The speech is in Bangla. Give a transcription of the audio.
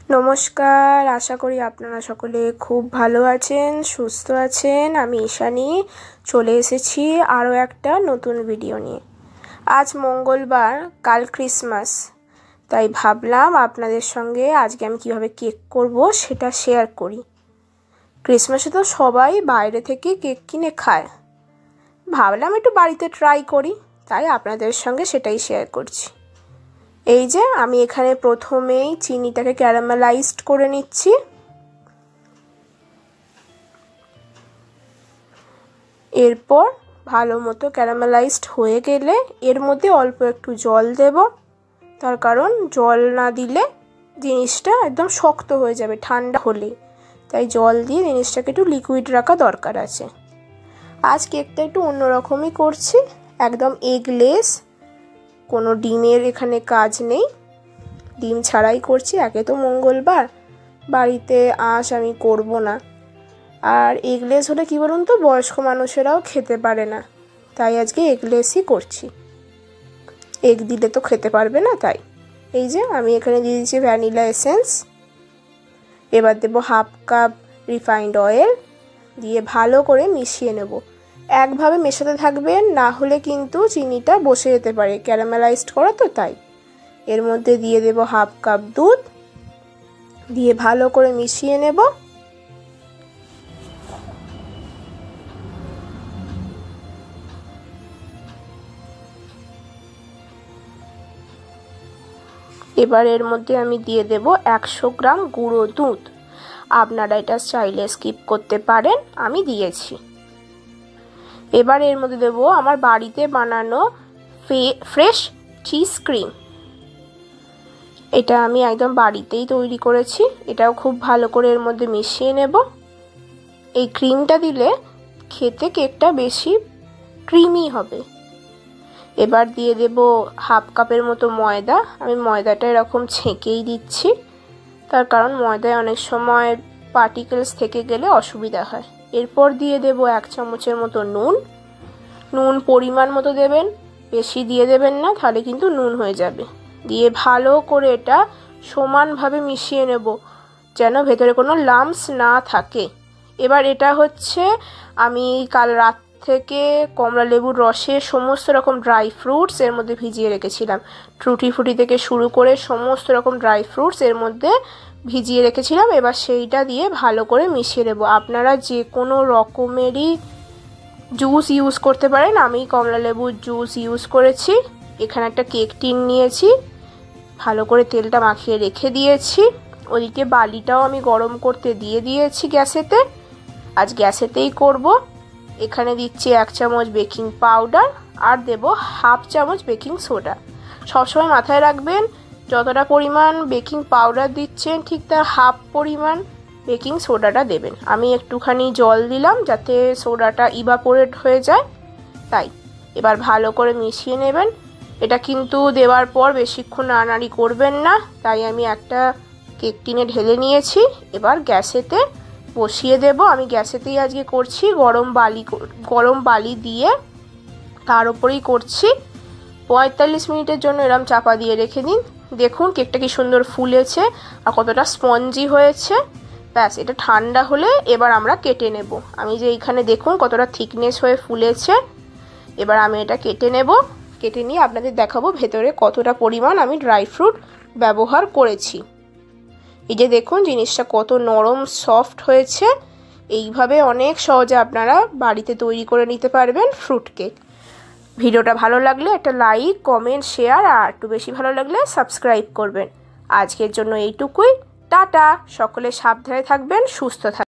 নমস্কার, আশা করি আপনারা সকলে খুব ভালো আছেন, সুস্থ আছেন। আমি ঈশানী চলে এসেছি আরও একটা নতুন ভিডিও নিয়ে। আজ মঙ্গলবার, কাল ক্রিসমাস, তাই ভাবলাম আপনাদের সঙ্গে আজকে আমি কীভাবে কেক করব সেটা শেয়ার করি। ক্রিসমাসে তো সবাই বাইরে থেকে কেক কিনে খায়, ভাবলাম একটু বাড়িতে ট্রাই করি, তাই আপনাদের সঙ্গে সেটাই শেয়ার করছি। এই যে আমি এখানে প্রথমেই চিনিটাকে ক্যারামেলাইজড করে নিচ্ছি। এরপর ভালো মতো ক্যারামেলাইজড হয়ে গেলে এর মধ্যে অল্প একটু জল দেব, তার কারণ জল না দিলে জিনিসটা একদম শক্ত হয়ে যাবে ঠান্ডা হলেই, তাই জল দিয়ে জিনিসটাকে একটু লিকুইড রাখা দরকার আছে। আজ কেকটা একটু অন্যরকমই করছি, একদম এগলেস, কোনো ডিমের এখানে কাজ নেই, ডিম ছাড়াই করছি। একে তো মঙ্গলবার, বাড়িতে আঁশ আমি করব না, আর এগলেস হলে কি বলুন তো, বয়স্ক মানুষেরাও খেতে পারে না, তাই আজকে এগলেসই করছি। এগ দিলে তো খেতে পারবে না, তাই এই যে আমি এখানে দিয়ে দিচ্ছি ভ্যানিলা এসেন্স। এবার দেবো হাফ কাপ রিফাইন্ড অয়েল, দিয়ে ভালো করে মিশিয়ে নেব। একভাবে মেশাতে থাকবেন, না হলে কিন্তু চিনিটা বসে যেতে পারে, ক্যারামেলাইজড করা তো তাই। এর মধ্যে দিয়ে দেব হাফ কাপ দুধ, দিয়ে ভালো করে মিশিয়ে নেব। এবার এর মধ্যে আমি দিয়ে দেব 100 গ্রাম গুঁড়ো দুধ। আপনারা এটা চাইলে স্কিপ করতে পারেন, আমি দিয়েছি। এবার এর মধ্যে দেব আমার বাড়িতে বানানো ফ্রেশ চিজ ক্রিম। এটা আমি একদম বাড়িতেই তৈরি করেছি, এটাও খুব ভালো করে এর মধ্যে মিশিয়ে নেব। এই ক্রিমটা দিলে খেতে কেকটা বেশি ক্রিমি হবে। এবার দিয়ে দেব হাফ কাপের মতো ময়দা। আমি ময়দাটা এরকম ছেঁকেই দিচ্ছি, তার কারণ ময়দায় অনেক সময় পার্টিকেলস থেকে গেলে অসুবিধা হয়। এরপর দিয়ে দেব 1 চামচের মতো নুন। নুন পরিমাণ মতো দেবেন, বেশি দিয়ে দেবেন না, তাহলে কিন্তু নুন হয়ে যাবে। দিয়ে ভালো করে এটা সমানভাবে মিশিয়ে নেব, যেন ভেতরে কোনো লাম্পস না থাকে। এবার এটা হচ্ছে আমি কাল রাত থেকে কমলা লেবুর রসে সমস্ত রকম ড্রাই ফ্রুটস এর মধ্যে ভিজিয়ে রেখেছিলাম। টুটি ফুটি থেকে শুরু করে সমস্ত রকম ড্রাই ফ্রুটস এর মধ্যে ভিজিয়ে রেখেছিলাম। এবার সেইটা দিয়ে ভালো করে মিশিয়ে নেব। আপনারা যে কোনো রকমেরই জুস ইউজ করতে পারেন, আমি কমলা লেবুর জুস ইউজ করেছি। এখানে একটা কেক টিন নিয়েছি, ভালো করে তেলটা মাখিয়ে রেখে দিয়েছি। ওদিকে বালিটাও আমি গরম করতে দিয়ে দিয়েছি গ্যাসেতে, আজ গ্যাসেতেই করব। এখানে দিচ্ছি 1 চামচ বেকিং পাউডার, আর দেব হাফ চামচ বেকিং সোডা। সবসময় মাথায় রাখবেন, যতটা পরিমাণ বেকিং পাউডার দিচ্ছেন ঠিক তার হাফ পরিমাণ বেকিং সোডাটা দেবেন। আমি একটুখানি জল দিলাম যাতে সোডাটা ইভাপোরেট হয়ে যায়, তাই। এবার ভালো করে মিশিয়ে নেবেন। এটা কিন্তু দেওয়ার পর বেশিক্ষণ নাড়ানাড়ি করবেন না, তাই আমি একটা কেক টিনে ঢেলে নিয়েছি। এবার গ্যাসেতে বসিয়ে দেব। আমি গ্যাসেতেই আজকে করছি, গরম বালি দিয়ে তার উপরেই করছি। 45 মিনিটের জন্য এরম চাপা দিয়ে রেখে দিন। দেখুন কেকটা কি সুন্দর ফুলেছে আর কতটা স্পঞ্জি হয়েছে। ব্যাস, এটা ঠান্ডা হলে এবার আমরা কেটে নেব। আমি যে এইখানে দেখুন কতটা থিকনেস হয়ে ফুলেছে। এবার আমি এটা কেটে নেব, কেটে নিয়ে আপনাদের দেখাবো ভেতরে কতটা পরিমাণ আমি ড্রাই ফ্রুট ব্যবহার করেছি। এই যে দেখুন জিনিসটা কত নরম সফট হয়েছে। এইভাবে অনেক সহজে আপনারা বাড়িতে তৈরি করে নিতে পারবেন ফ্রুট কেক। ভিডিওটা ভালো লাগলে একটা লাইক, কমেন্ট, শেয়ার, আর একটু বেশি ভালো লাগলে সাবস্ক্রাইব করবেন। আজকের জন্য এইটুকুই, টাটা। সকলে সাবধানে থাকবেন, সুস্থ থাকবেন।